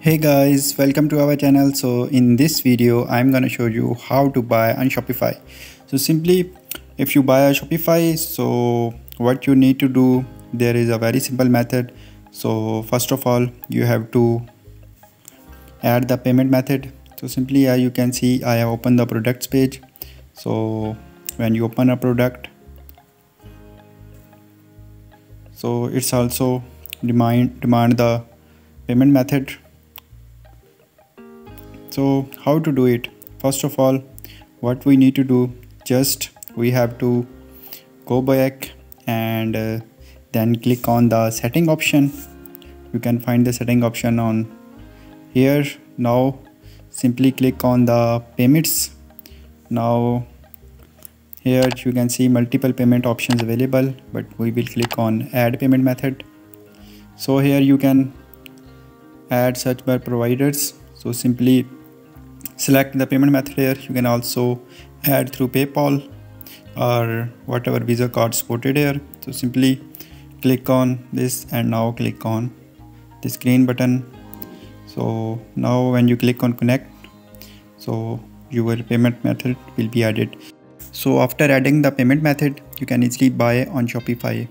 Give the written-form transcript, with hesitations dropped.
Hey guys, welcome to our channel. So in this video I'm gonna show you how to buy on Shopify. So simply, if you buy a Shopify, so what you need to do, there is a very simple method. So first of all, you have to add the payment method. So simply, you can see I have opened the products page. So when you open a product, so it's also demand the payment method. So how to do it? First of all, what we need to do, just we have to go back and then click on the setting option. You can find the setting option on here. Now simply click on the payments. Now here you can see multiple payment options available, but we will click on add payment method. So here you can add search bar providers. So simply select the payment method here. You can also add through PayPal or whatever Visa card supported here. So simply click on this and now click on this green button. So now when you click on connect, so your payment method will be added. So after adding the payment method, you can easily buy on Shopify.